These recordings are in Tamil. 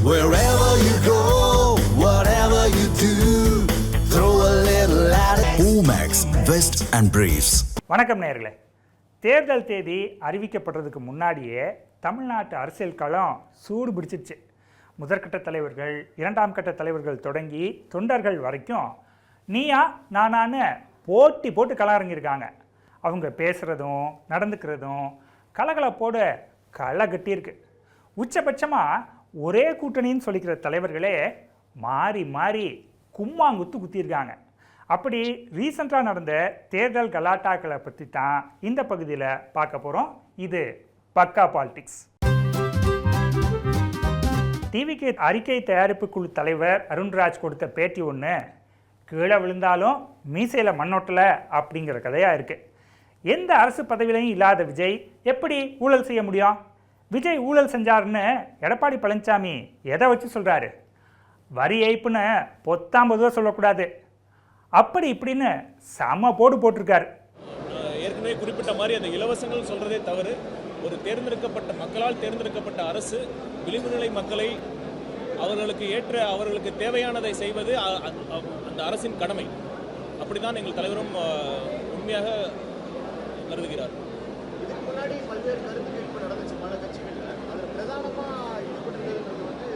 Wherever you go, whatever you do, throw a little at it. Omax, Vest and Briefs. வணக்கம் நேயர்களே. தேர்தல் தேதி அறிவிக்கப்படுறதுக்கு முன்னாடியே தமிழ்நாட்டு அரசியல் களம் சூடு பிடிச்சிருச்சு. முதற்கட்ட தலைவர்கள், இரண்டாம் கட்ட தலைவர்கள் தொடங்கி தொண்டர்கள் வரைக்கும் நீயா நானான்னு போட்டி போட்டு களமிறங்கியிருக்காங்க. அவங்க பேசுகிறதும் நடந்துக்கிறதும் கலகலப்போடு களை கட்டியிருக்கு. உச்சபட்சமாக ஒரே கூட்டணின்னு சொல்லிக்கிற தலைவர்களே மாறி மாறி கும்மாங்குத்து குத்தியிருக்காங்க. அப்படி ரீசெண்டாக நடந்த தேர்தல் கலாட்டாக்களை பற்றி தான் இந்த பகுதியில் பார்க்க போகிறோம். இது பக்கா பாலிடிக்ஸ். டிவிக்கு அறிக்கை தயாரிப்பு குழு தலைவர் அருண்ராஜ் கொடுத்த பேட்டி ஒன்று கீழே விழுந்தாலும் மீசையில் மண்ணோட்டலை அப்படிங்கிற கதையாக இருக்குது. எந்த அரசு பதவியிலையும் இல்லாத விஜய் எப்படி ஊழல் செய்ய முடியும்? விஜய் ஊழல் செஞ்சாருன்னு எடப்பாடி பழனிசாமி எதை வச்சு சொல்கிறாரு? வரி ஏய்ப்புன்னு பொத்தாம்பதுவா சொல்லக்கூடாது, அப்படி இப்படின்னு சம போடு போட்டிருக்காரு. ஏற்கனவே குறிப்பிட்ட மாதிரி அந்த இலவசங்கள் சொல்கிறதே தவறு. ஒரு தேர்ந்தெடுக்கப்பட்ட மக்களால் தேர்ந்தெடுக்கப்பட்ட அரசு விளிம்புநிலை மக்களை அவர்களுக்கு ஏற்ற அவர்களுக்கு தேவையானதை செய்வது அந்த அரசின் கடமை. அப்படிதான் எங்கள் தலைவரும் உண்மையாக கருதுகிறார். இதுக்கு முன்னாடி பல்வேறு கருத்து கேட்பு நடந்துச்சு பல கட்சிகளில். அதில் பிரதானமாக ஈடுபட்டிருக்கிறது வந்து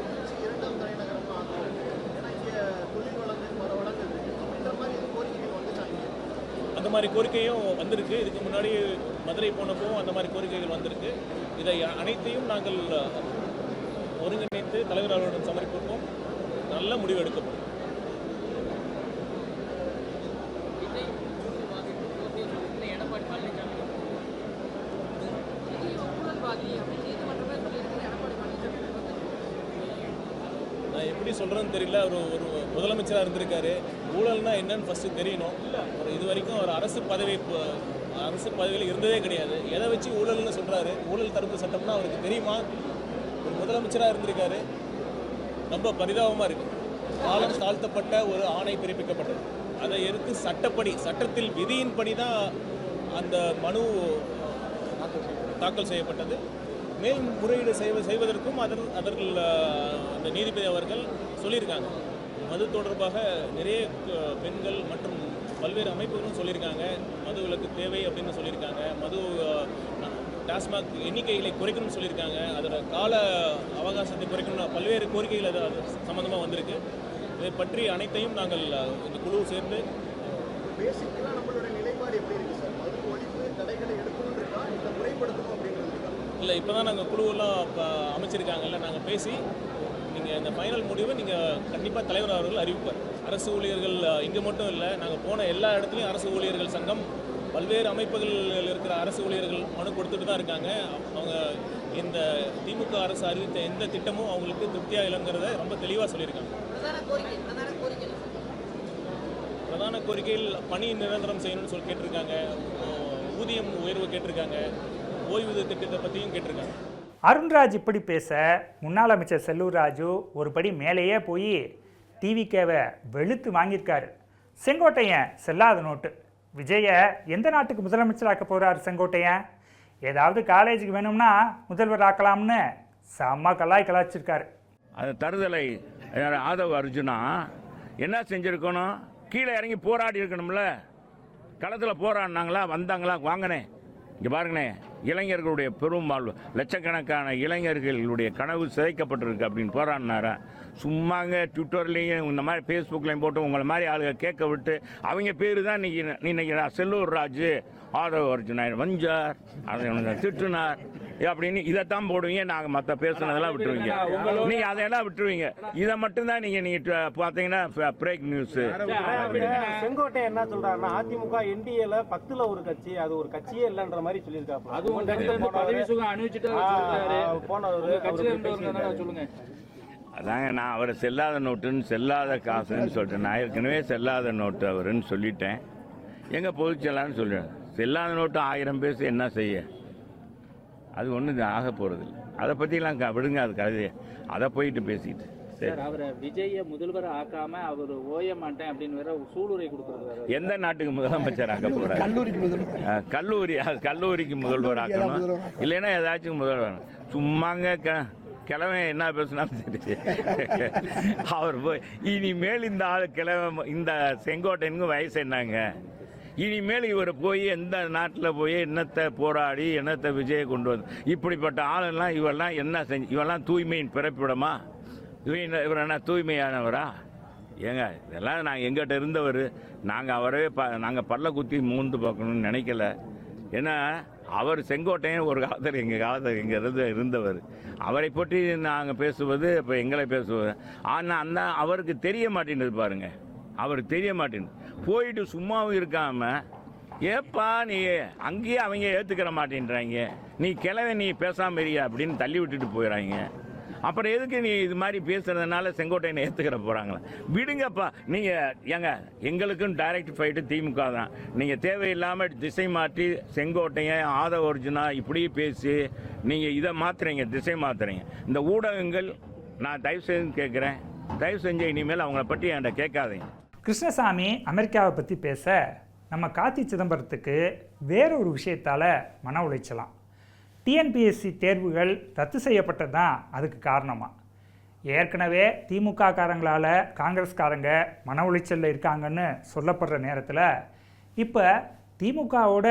இரண்டாம் தலைநகரமாக ஆகும். ஏன்னா இங்கே தொழில் வளங்கள் பல வளங்கள் இருக்குது அப்படின்ற மாதிரி இது கோரிக்கைகள் வந்துட்டாங்க. அந்த மாதிரி கோரிக்கையும் வந்திருக்கு. இதுக்கு முன்னாடி மதுரை போனப்போ அந்த மாதிரி கோரிக்கைகள் வந்திருக்கு. இதை அனைத்தையும் நாங்கள் ஒருங்கிணைத்து தலைவர் அவர்களிடம் சமர்ப்பிப்போம். நல்ல முடிவு எடுக்கப்படும். நான் எப்படி சொல்கிறேன்னு தெரியல. ஒரு முதலமைச்சராக இருந்திருக்காரு. ஊழல்னா என்னன்னு ஃபஸ்ட்டு தெரியணும். இது வரைக்கும் ஒரு அரசு பதவியில் இருந்ததே கிடையாது. எதை வச்சு ஊழல்னு சொல்கிறாரு? ஊழல் தடுப்பு சட்டம்னா அவருக்கு தெரியுமா? ஒரு முதலமைச்சராக இருந்திருக்காரு. ரொம்ப பரிதாபமாக இருக்குது. காலம் தாழ்த்தப்பட்ட ஒரு ஆணை பிறப்பிக்கப்பட்டது. அதை எடுத்து சட்டத்தில் விதியின்படி தான் அந்த மனு தாக்கல் செய்யப்பட்டது. மேல்முறையீடு செய்வதற்கும் அதற்கு அந்த நீதிபதி அவர்கள் சொல்லியிருக்காங்க. மது தொடர்பாக நிறைய பெண்கள் மற்றும் பல்வேறு அமைப்புகளும் சொல்லியிருக்காங்க. மது விலக்கு தேவை அப்படின்னு சொல்லியிருக்காங்க. மது டாஸ்மாக் எண்ணிக்கைகளை குறைக்கணும்னு சொல்லியிருக்காங்க. அதோட கால அவகாசத்தை குறைக்கணும், பல்வேறு கோரிக்கைகள் அது சம்மந்தமாக வந்திருக்கு. இதை பற்றி அனைத்தையும் நாங்கள் இந்த குழு சேர்ந்து பேசிக்கலாக நம்மளோட நிலைப்பாடு எப்படி இருக்குது சார்? மது ஒழிப்பு தடைகளை எடுக்கணும்னு இருக்கா, இல்லை முறைப்படுத்தணும் அப்படின்றது இருக்கா? இல்லை, இப்போ தான் நாங்கள் குழுவெல்லாம் அமைச்சிருக்காங்கல்ல, நாங்கள் பேசி நீங்கள் இந்த ஃபைனல் முடிவை நீங்கள் கண்டிப்பாக தலைவர் அவர்கள் அறிவிப்பார். அரசு ஊழியர்கள் இங்கே மட்டும் இல்லை, நாங்கள் போன எல்லா இடத்துலையும் அரசு ஊழியர்கள் சங்கம், பல்வேறு அமைப்புகளில் இருக்கிற அரசு ஊழியர்கள் மனு கொடுத்துட்டு தான் இருக்காங்க. அவங்க இந்த திமுக அரசு அறிவித்த எந்த திட்டமும் அவங்களுக்கு திருப்தியாக இல்லைங்கிறத ரொம்ப தெளிவாக சொல்லியிருக்காங்க. பிரதான கோரிக்கையில் பணி நிரந்தரம் செய்யணும்னு சொல்லி கேட்டிருக்காங்க. ஊதியம் உயர்வு கேட்டிருக்காங்க. ஓய்வூதிய திட்டத்தை பற்றியும் கேட்டிருக்காங்க. அருண்ராஜ் இப்படி பேச முன்னாள் அமைச்சர் செல்லூர் ராஜு ஒரு படி மேலேயே போய் டிவிகேவை வெளுத்து வாங்கியிருக்காரு. செங்கோட்டையன் செல்லாத நோட்டு. விஜயை எந்த நாட்டுக்கு முதலமைச்சராக்க போகிறார் செங்கோட்டையன்? ஏதாவது காலேஜுக்கு வேணும்னா முதல்வர் ஆக்கலாம்னு செம்ம கலாய்ச்சிருக்காரு. அந்த தருதலை ஆதவ் அர்ஜுனா என்ன செஞ்சுருக்கணும்? கீழே இறங்கி போராடி இருக்கணும்ல. களத்தில் போராடினாங்களா? வந்தாங்களா? வாங்கினேன். இங்கே பாருங்கண்ணே, இளைஞர்களுடைய பெரும்பாலும் லட்சக்கணக்கான இளைஞர்களுடைய கனவு சிதைக்கப்பட்டிருக்கு அப்படின்னு போராடினாரா? சும்மாங்க ட்விட்டர்லேயும் இந்த மாதிரி ஃபேஸ்புக்லேயும் போட்டு உங்களை மாதிரி ஆளுங்க கேட்க விட்டு அவங்க பேர் தான் இன்னைக்கு செல்லூர் ராஜு, ஆதவ் அர்ஜுனா வஞ்சார், அதை திட்டுனார் அப்படின்னு இதைத்தான் போடுவீங்க. நாங்கள் மற்ற பேசுனதெல்லாம் விட்டுருவீங்க. நீங்கள் அதையெல்லாம் விட்டுருவீங்க. இதை மட்டும்தான் நீங்கள் பார்த்தீங்கன்னா பிரேக் நியூஸு. செங்கோட்டை என்ன சொல்றாருன்னா, அதிமுக என்டிஏல 10ல் ஒரு கட்சி, அது ஒரு கட்சியே இல்லைன்ற மாதிரி சொல்லியிருக்காரு. அதாங்க நான் அவரை செல்லாத நோட்டுன்னு செல்லாத காசுன்னு சொல்லிட்டேன். நான் ஏற்கனவே செல்லாத நோட்டு அவருன்னு சொல்லிட்டேன். எங்கே பொதுச்செல்லான்னு சொல்லிட்டேன். செல்லாத நோட்டு 1000 பேச என்ன செய்ய? அது ஒன்றும் ஆக போகிறது இல்லை. அதை பற்றிலாம் விடுங்க, அது கதையை. அதை போயிட்டு பேசிட்டு சார், அவரை விஜய முதல்வர் ஆக்காம அவர் ஓய மாட்டேன் அப்படின்னு வேற சூளுரை கொடுக்குறாரு. எந்த நாட்டுக்கு முதலமைச்சர் ஆக்க போறாரு? கல்லூரிக்கு முதல்வர் ஆக்கணும். இல்லைன்னா ஏதாச்சும் முதல்வர். சும்மாங்க கிழமை என்ன பேசினாலும் சரி அவர் போய் இனிமேல் இந்த ஆள் கிழமை இந்த செங்கோட்டையனுக்கு வயசு என்னங்க, இனிமேல் இவர் போய் எந்த நாட்டில் போய் என்னத்தை போராடி என்னத்தை விஜயை கொண்டு வந்து இப்படிப்பட்ட ஆளெல்லாம் இவெல்லாம் என்ன செஞ்சு இவெல்லாம் தூய்மையின் பிறப்பிடமா? இவர் என்ன தூய்மையானவரா? ஏங்க இதெல்லாம் நாங்கள் எங்கிட்ட இருந்தவர், நாங்கள் அவரவே நாங்கள் பல்ல குத்தி மூந்து பார்க்கணும்னு நினைக்கல. ஏன்னா அவர் செங்கோட்டையன் ஒரு காலத்தில் எங்கள் இருந்தவர். அவரை பற்றி நாங்கள் பேசுவது இப்போ எங்களை பேசுவது. ஆனால் அவருக்கு தெரிய மாட்டேங்குது பாருங்க, அவருக்கு தெரிய மாட்டேங்குது. போயிட்டு சும்மாவும் இருக்காமல் ஏப்பா நீ அங்கேயே அவங்க ஏற்றுக்கிற மாட்டேன்றாங்க, நீ கிளவை நீ பேசாமல் இருக்கியா அப்படின்னு தள்ளி விட்டுட்டு போயிடறாங்க. அப்புறம் எதுக்கு நீ இது மாதிரி பேசுறதுனால செங்கோட்டையனை ஏற்றுக்கிற போகிறாங்களா? விடுங்கப்பா. நீங்கள் ஏங்க எங்களுக்கும் டைரக்ட் ஃபைட்டு திமுக தான். நீங்கள் தேவையில்லாமல் திசை மாற்றி செங்கோட்டையன் ஆதவ அர்ஜுனா இப்படி பேசி நீங்கள் இதை மாற்றுறீங்க, திசை மாற்றுறீங்க. இந்த ஊடகங்கள் நான் தயவு செஞ்சு கேட்குறேன், தயவு செஞ்சு இனிமேல் அவங்கள பற்றி என்கிட்ட கேட்காதீங்க. கிருஷ்ணசாமி அமெரிக்காவை பற்றி பேச நம்ம கார்த்தி சிதம்பரத்துக்கு வேறொரு விஷயத்தால் மன உளைச்சலாம். டிஎன்பிஎஸ்சி தேர்வுகள் ரத்து செய்யப்பட்டது தான் அதுக்கு காரணமாக. ஏற்கனவே திமுக காரங்களால் காங்கிரஸ்காரங்க மன உளைச்சலில் இருக்காங்கன்னு சொல்லப்படுற நேரத்தில் இப்போ திமுகவோட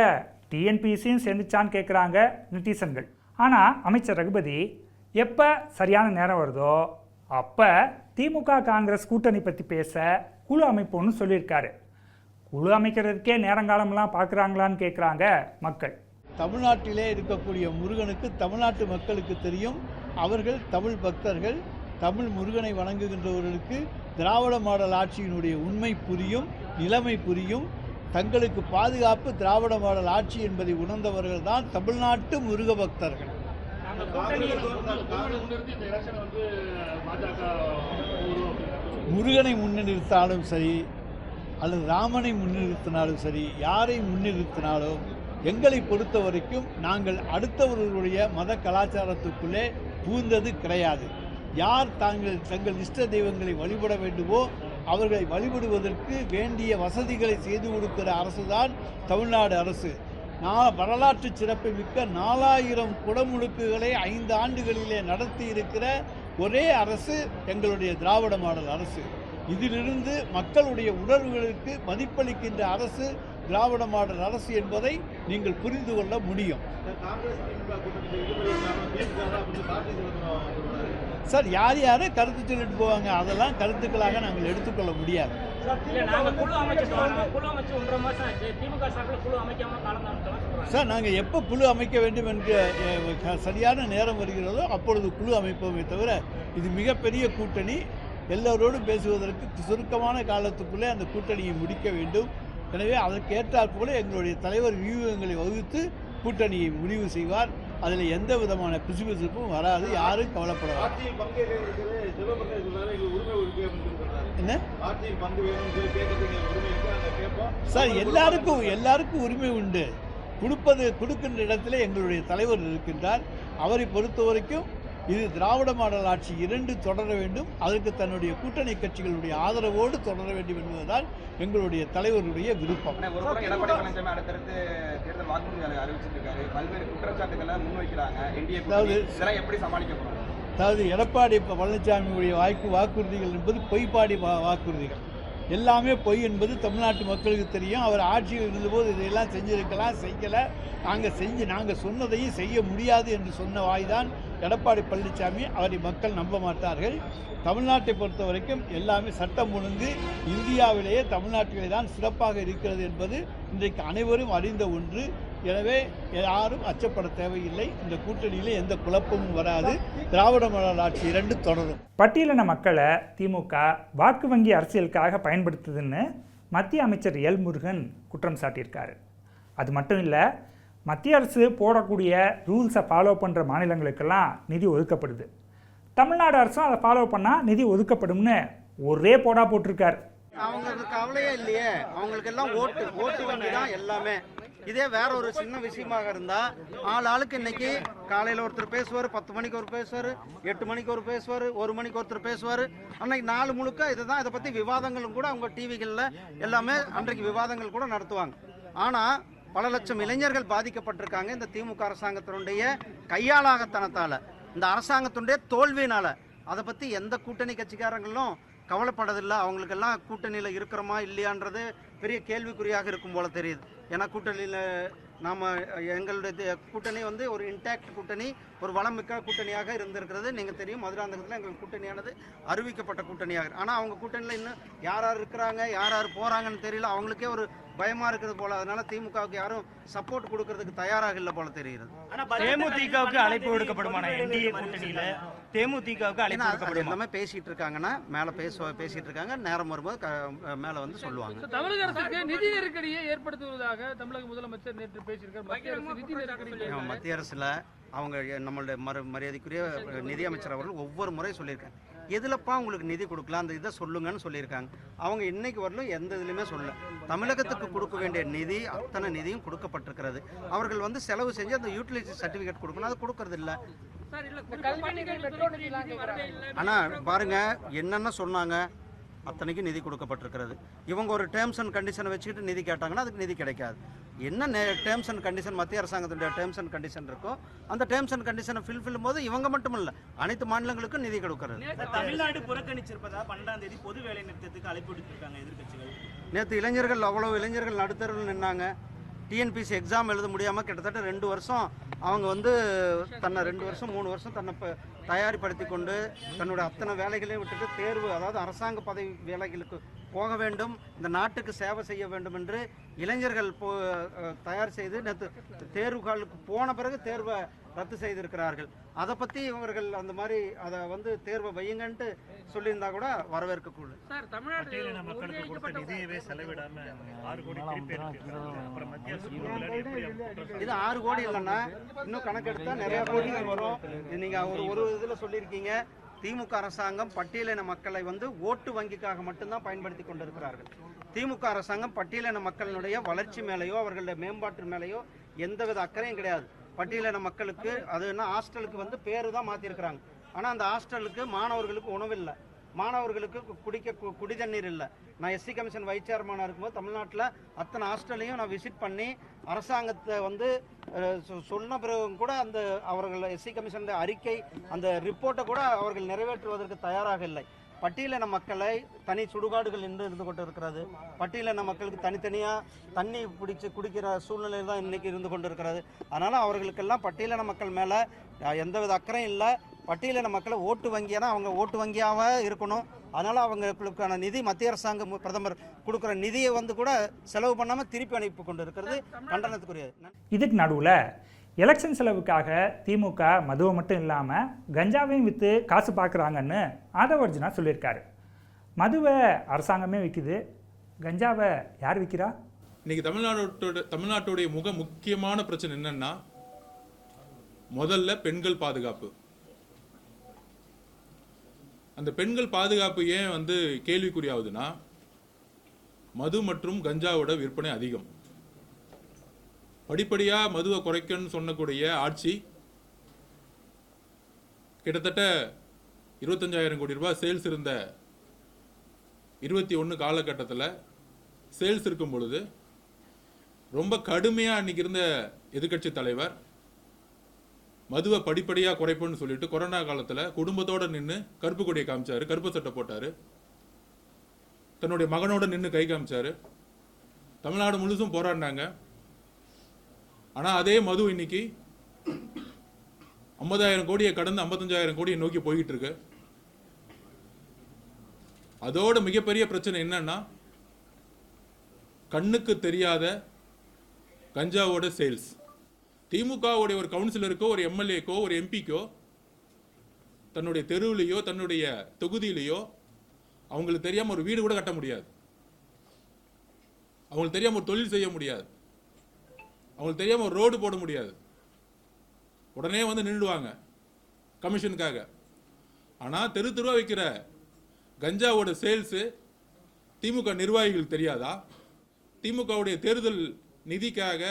டிஎன்பிஎஸ்சியும் சேர்ந்துச்சான்னு கேட்குறாங்க நெட்டிசன்கள். ஆனால் அமைச்சர் ரகுபதி எப்போ சரியான நேரம் வருதோ அப்போ திமுக காங்கிரஸ் கூட்டணி பற்றி பேச குழு அமைப்போன்னு சொல்லியிருக்காரு. குழு அமைக்கிறதுக்கே நேரங்காலம்லாம் பார்க்குறாங்களான்னு கேட்குறாங்க மக்கள். தமிழ்நாட்டிலே இருக்கக்கூடிய முருகனுக்கு தமிழ்நாட்டு மக்களுக்கு தெரியும். அவர்கள் தமிழ் பக்தர்கள், தமிழ் முருகனை வணங்குகின்றவர்களுக்கு திராவிட மாடல் ஆட்சியினுடைய உண்மை புரியும், நிலைமை புரியும். தங்களுக்கு பாதுகாப்பு திராவிட மாடல் ஆட்சி என்பதை உணர்ந்தவர்கள் தான் தமிழ்நாட்டு முருக பக்தர்கள். முருகனை முன்னிறுத்தாலும் சரி அல்லது ராமனை முன்னிறுத்தினாலும் சரி, யாரை முன்னிறுத்தினாலும் எங்களை பொறுத்த வரைக்கும் நாங்கள் அடுத்தவர்களுடைய மத கலாச்சாரத்துக்குள்ளே புகுந்தது கிடையாது. யார் தங்கள் இஷ்ட தெய்வங்களை வழிபட வேண்டுமோ அவர்களை வழிபடுவதற்கு வேண்டிய வசதிகளை செய்து கொடுக்கிற அரசு தான் தமிழ்நாடு அரசு. வரலாற்று சிறப்பு மிக்க 4000 குடமுழுக்குகளை 5 ஆண்டுகளிலே நடத்தி இருக்கிற ஒரே அரசு எங்களுடைய திராவிட மாடல் அரசு. இதிலிருந்து மக்களுடைய உணர்வுகளுக்கு மதிப்பளிக்கின்ற அரசு திராவிட மாடல் அரசு என்பதை நீங்கள் புரிந்து கொள்ள முடியும். சார் யார் யாரும் கருத்து சொல்லிட்டு போவாங்க, அதெல்லாம் கருத்துக்களாக நாங்கள் எடுத்துக்கொள்ள முடியாது. சார் நாங்கள் எப்போ குழு அமைக்க வேண்டும் என்ற சரியான நேரம் வருகிறதோ அப்பொழுது குழு அமைப்போமே தவிர இது மிகப்பெரிய கூட்டணி. எல்லோரோடும் பேசுவதற்கு சுருக்கமான காலத்துக்குள்ளே அந்த கூட்டணியை முடிக்க வேண்டும். எனவே அதற்கு ஏற்றாற் போல எங்களுடைய தலைவர் வியூகங்களை வகுத்து கூட்டணியை முடிவு செய்வார். அதில் எந்த விதமான பிசுபிசுப்பும் வராது, யாரும் கவலைப்படாது. என்ன சார் எல்லாருக்கும் உரிமை உண்டு. கொடுக்கின்ற இடத்துல எங்களுடைய தலைவர் இருக்கின்றார். அவரை பொறுத்த வரைக்கும் இது திராவிட மாடல் ஆட்சி 2 தொடர வேண்டும், அதற்கு தன்னுடைய கூட்டணி கட்சிகளுடைய ஆதரவோடு தொடர வேண்டும் என்பதுதான் எங்களுடைய தலைவருடைய விருப்பம். அதாவது எடப்பாடி பழனிசாமியுடைய வாக்குறுதிகள் என்பது பொய்ப்பாடி வாக்குறுதிகள். எல்லாமே பொய் என்பது தமிழ்நாட்டு மக்களுக்கு தெரியும். அவர் ஆட்சியில் இருந்தபோது இதையெல்லாம் செஞ்சிருக்கலாம், செய்யலை. நாங்கள் சொன்னதையும் செய்ய முடியாது என்று சொன்ன வாய்தான் எடப்பாடி பழனிசாமி. அவரை மக்கள் நம்ப மாட்டார்கள். தமிழ்நாட்டை பொறுத்த வரைக்கும் எல்லாமே சட்டம் ஒழுங்கு இந்தியாவிலேயே தமிழ்நாட்டிலே தான் சிறப்பாக இருக்கிறது என்பது இன்றைக்கு அனைவரும் அறிந்த ஒன்று. எனவே யாரும் அச்சப்பட தேவையில்லை. இந்த கூட்டணியிலே எந்த குழப்பமும் வராது. திராவிட மாடல் ஆட்சி 2 தொடரும். பட்டியலின மக்களை திமுக வாக்கு வங்கி அரசியலுக்காக பயன்படுத்துதுன்னு மத்திய அமைச்சர் எல் முருகன் குற்றம் சாட்டியிருக்காரு. அது மட்டும் இல்லை, மத்திய அரசு போடக்கூடிய ரூல்ஸை ஃபாலோ பண்ணுற மாநிலங்களுக்கெல்லாம் நிதி ஒதுக்கப்படுது, தமிழ்நாடு அரசும் அதை ஃபாலோ பண்ணால் நிதி ஒதுக்கப்படும்னு ஒரே போடா போட்டிருக்காரு. அவங்களுக்கு கவலையே இல்லையே, அவங்களுக்கு எல்லாம் ஓட்டு வங்கி தான் எல்லாமே. இதே வேற ஒரு சின்ன விஷயமாக இருந்தால் ஆளுக்கு இன்னைக்கு காலையில் ஒருத்தர் பேசுவார், 10 மணிக்கு ஒரு பேசுவார், 8 மணிக்கு ஒரு பேசுவார், 1 மணிக்கு ஒருத்தர் பேசுவார். அன்னைக்கு நாள் முழுக்க இதுதான். இதை பற்றி விவாதங்களும் கூட அவங்க டிவிகளில் எல்லாமே அன்றைக்கு விவாதங்கள் கூட நடத்துவாங்க. ஆனால் பல லட்சம் இளைஞர்கள் பாதிக்கப்பட்டிருக்காங்க இந்த திமுக அரசாங்கத்தினுடைய கையாளாகத்தனத்தால். இந்த அரசாங்கத்துடைய தோல்வியினால் அதை பற்றி எந்த கூட்டணி கட்சிக்காரங்களும் கவலைப்படதில்லை. அவங்களுக்கெல்லாம் கூட்டணியில் இருக்கிறோமா இல்லையான்றது பெரிய கேள்விக்குறியாக இருக்கும் போல தெரியுது. ஏன்னா கூட்டணியில் நாம் எங்களுடைய கூட்டணி வந்து ஒரு இன்டாக்ட் கூட்டணி, ஒரு வளமிக்க கூட்டணியாக இருந்திருக்கிறது. நீங்கள் தெரியும், மதுராந்தகத்தில் எங்கள் கூட்டணியானது அறிவிக்கப்பட்ட கூட்டணியாக. ஆனால் அவங்க கூட்டணியில் இன்னும் யார் யார் இருக்கிறாங்க, யார் யார் போகிறாங்கன்னு தெரியல. அவங்களுக்கே ஒரு பயமாக இருக்கிறது போல. அதனால திமுகவுக்கு யாரும் சப்போர்ட் கொடுக்கறதுக்கு தயாராக இல்லை போல தெரிகிறது. தேமுதிகவுக்கு அழைப்பு விடுக்கப்படுமான என்டிஏ கூட்டணியில தேமுதிகவுக்கு அழைப்பு விடுக்கப்படுமா? எல்லாமே பேசிட்டு இருக்காங்கன்னா மேலே பேசிட்டு இருக்காங்க. நேரம் வரும்போது மேலே வந்து சொல்லுவாங்க. தமிழக அரசுக்கு நிதி நெருக்கடியை ஏற்படுத்துவதாக தமிழக முதலமைச்சர் நேற்று பேசியிருக்காரு. மத்திய அரசுல அவங்க நம்மளுடைய மரியாதைக்குரிய நிதி அமைச்சர் அவர்கள் ஒவ்வொரு முறை சொல்லியிருக்காங்க, எதுலப்பா உங்களுக்கு நிதி கொடுக்கலாம் அந்த இதை சொல்லுங்கன்னு சொல்லியிருக்காங்க. அவங்க இன்னைக்கு வரலும் எந்த இதுலையுமே சொல்லல. தமிழகத்துக்கு கொடுக்க வேண்டிய நிதி அத்தனை நிதியும் கொடுக்கப்பட்டிருக்கிறது. அவர்கள் வந்து செலவு செஞ்சு அந்த யூட்டிலிட்டி சர்டிஃபிகேட் கொடுக்கணும், அது கொடுக்கறது இல்லை. ஆனால் பாருங்க என்னென்ன சொன்னாங்க, அத்தனைக்கு நிதி கொடுக்கப்பட்டிருக்கிறது. இவங்க ஒரு டேர்ம்ஸ் அண்ட் கண்டிஷனை வச்சுக்கிட்டு நிதி கேட்டாங்கன்னா அதுக்கு நிதி கிடைக்காது. என்ன டேர்ம்ஸ் அண்ட் கண்டிஷன் மத்திய அரசாங்கத்துடைய டேர்ம்ஸ் அண்ட் கண்டிஷன் இருக்கோ அந்த டேர்ம்ஸ் அண்ட் கண்டிஷனை ஃபில்ஃபில் போது இவங்க மட்டும் இல்லை, அனைத்து மாநிலங்களுக்கும் நிதி கொடுக்கிறது. தமிழ்நாடு புறக்கணிச்சிருப்பதா 12ஆம் தேதி பொது வேலை நிறுத்தத்துக்கு அழைப்பு விடுத்திருக்காங்க எதிர்க்கட்சிகள். நேற்று இளைஞர்கள் அவ்வளவு இளைஞர்கள் நடுத்தரவில் நின்னாங்க. டிஎன்பிசி எக்ஸாம் எழுத முடியாமல் கிட்டத்தட்ட 2 வருஷம் அவங்க வந்து தன்னை 2 வருஷம் 3 வருஷம் தன்னை தயாரிப்படுத்தி கொண்டு தன்னுடைய அத்தனை வேலைகளையும் விட்டுட்டு தேர்வு, அதாவது அரசாங்க பதவி வேலைகளுக்கு போக வேண்டும், இந்த நாட்டுக்கு சேவை செய்ய வேண்டும் என்று இளைஞர்கள் தயார் செய்து நேற்று தேர்வுகளுக்கு போன பிறகு தேர்வை ரத்து செய்திருக்கிறார்கள். அதை பற்றி இவர்கள் அந்த மாதிரி அதை வந்து தேர்வை வையுங்கன்ட்டு சொல்லியிருந்தா கூட வரவேற்கக்கூடாது. இது 6 கோடி இல்லைன்னா இன்னும் கணக்கெடுத்தா நிறைய கோடிகள் வரும். நீங்க ஒரு இதுல சொல்லியிருக்கீங்க, திமுக அரசாங்கம் பட்டியலின மக்களை வந்து ஓட்டு வங்கிக்காக மட்டும்தான் பயன்படுத்தி கொண்டிருக்கிறார்கள். திமுக அரசாங்கம் பட்டியலின மக்களுடைய வளர்ச்சி மேலேயோ அவர்களுடைய மேம்பாட்டு மேலேயோ எந்தவித அக்கறையும் கிடையாது. பட்டியலின மக்களுக்கு அது என்ன ஹாஸ்டலுக்கு வந்து பேரு தான் மாற்றிருக்கிறாங்க. ஆனால் அந்த ஹாஸ்டலுக்கு மாணவர்களுக்கு உணவில்லை, மாணவர்களுக்கு குடி தண்ணீர் இல்லை. நான் எஸ்சி கமிஷன் வைஸ் சேர்மனாக இருக்கும்போது தமிழ்நாட்டில் அத்தனை ஹாஸ்டலையும் நான் விசிட் பண்ணி அரசாங்கத்தை வந்து சொன்ன பிறகும் கூட அந்த அவர்கள் எஸ்சி கமிஷன் அறிக்கை அந்த ரிப்போர்ட்டை கூட அவர்கள் நிறைவேற்றுவதற்கு தயாராக இல்லை. பட்டியலின மக்களை தனி சுடுகாடுகள் இருந்து கொண்டு இருக்கிறது. பட்டியலின மக்களுக்கு தனித்தனியாக தண்ணி பிடிச்சி குடிக்கிற சூழ்நிலை தான் இன்றைக்கி இருந்து கொண்டு இருக்கிறது. அதனால் அவர்களுக்கெல்லாம் பட்டியலின மக்கள் மேலே எந்தவித அக்கறையும் இல்லை. பட்டியலின மக்களை ஓட்டு வங்கியானா அவங்க ஓட்டு வங்கியாக இருக்கணும். அதனால் அவங்களுக்கான நிதி மத்திய அரசாங்கம் பிரதமர் கொடுக்குற நிதியை வந்து கூட செலவு பண்ணாமல் திருப்பி அனுப்பி கொண்டு இருக்கிறது கண்டனத்துக்குரியது. இதுக்கு நடுவில் எலெக்ஷன் செலவுக்காக திமுக மதுவை மட்டும் இல்லாமல் கஞ்சாவையும் விற்று காசு பார்க்குறாங்கன்னு ஆதவ அர்ஜுனா சொல்லியிருக்காரு. மதுவை அரசாங்கமே விற்குது, கஞ்சாவை யார் விற்கிறா? இன்னைக்கு தமிழ்நாட்டுடைய முக்கியமான பிரச்சனை என்னன்னா, முதல்ல பெண்கள் பாதுகாப்பு. அந்த பெண்கள் பாதுகாப்பு ஏன் வந்து கேள்விக்குறியாகுதுன்னா, மது மற்றும் கஞ்சாவோட விற்பனை அதிகம். படிப்படியாக மதுவை குறைக்கணும்னு சொன்னக்கூடிய ஆட்சி கிட்டத்தட்ட 25,000 கோடி ரூபாய் சேல்ஸ் இருந்த 21 காலகட்டத்தில் சேல்ஸ் இருக்கும் பொழுது ரொம்ப கடுமையாக அன்றைக்கி இருந்த எதிர்க்கட்சி தலைவர் மதுவை படிப்படியாக குறைப்புன்னு சொல்லிட்டு கொரோனா காலத்தில் குடும்பத்தோடு நின்று கருப்பு கொடியை காமிச்சார், கருப்பு சட்டை போட்டார், தன்னுடைய மகனோட நின்று கை காமிச்சார். தமிழ்நாடு முழுசும் போராடினாங்க. ஆனால் அதே மது இன்னைக்கு 50,000 கோடியை கடந்து 55,000 கோடியை நோக்கி போய்கிட்டு இருக்கு. அதோட மிகப்பெரிய பிரச்சனை என்னன்னா, கண்ணுக்கு தெரியாத கஞ்சாவோட சேல்ஸ். திமுகவுடைய ஒரு கவுன்சிலருக்கோ ஒரு எம்எல்ஏக்கோ ஒரு எம்பிக்கோ தன்னுடைய தெருவிலையோ தன்னுடைய தொகுதியிலையோ அவங்களுக்கு தெரியாமல் ஒரு வீடு கூட கட்ட முடியாது, அவங்களுக்கு தெரியாமல் ஒரு தொழில் செய்ய முடியாது, அவங்களுக்கு தெரியாமல் ஒரு ரோடு போட முடியாது. உடனே வந்து நின்றுடுவாங்க கமிஷனுக்காக. ஆனால் தெரு தெருவாக வைக்கிற கஞ்சாவோட சேல்ஸு திமுக நிர்வாகிகளுக்கு தெரியாதா? திமுகவுடைய தேர்தல் நிதிக்காக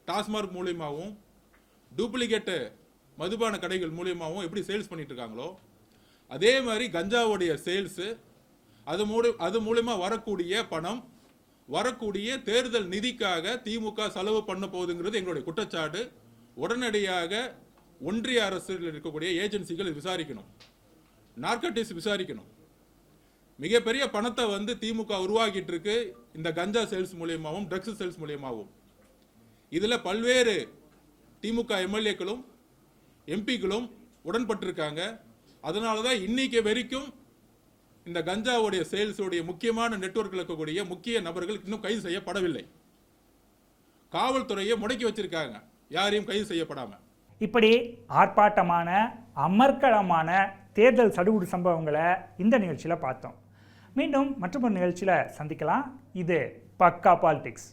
டாஸ்மார்க் மூலியமாகவும் டூப்ளிகேட்டு மதுபான கடைகள் மூலியமாகவும் எப்படி சேல்ஸ் பண்ணிட்டு இருக்காங்களோ அதே மாதிரி கஞ்சாவுடைய சேல்ஸு அது மூலமா வரக்கூடிய பணம் வரக்கூடிய தேர்தல் நிதிக்காக திமுக செலவு பண்ண போகுதுங்கிறது எங்களுடைய குற்றச்சாட்டு. உடனடியாக ஒன்றிய அரசில் இருக்கக்கூடிய ஏஜென்சிகள் விசாரிக்கணும், நார்கட்டிக்ஸ் விசாரிக்கணும். மிகப்பெரிய பணத்தை வந்து திமுக உருவாக்கிட்டு இருக்கு இந்த கஞ்சா சேல்ஸ் மூலியமாகவும் ட்ரக்ஸ் சேல்ஸ் மூலியமாகவும். இதில் பல்வேறு திமுக எம்எல்ஏக்களும் எம்பிக்களும் உடன்பட்டிருக்காங்க. அதனால தான் இன்னைக்கு வரைக்கும் இந்த கஞ்சாவுடைய சேல்ஸுடைய முக்கியமான நெட்வொர்க்கில் இருக்கக்கூடிய முக்கிய நபர்கள் இன்னும் கைது செய்யப்படவில்லை. காவல்துறையை முடக்கி வச்சிருக்காங்க, யாரையும் கைது செய்யப்படாம. இப்படி ஆர்ப்பாட்டமான அமர்க்களமான தேர்தல் சடுகுடு சம்பவங்களை இந்த நிகழ்ச்சியில் பார்த்தோம். மீண்டும் மற்றொரு நிகழ்ச்சியில் சந்திக்கலாம். இது பக்கா பாலிடிக்ஸ்.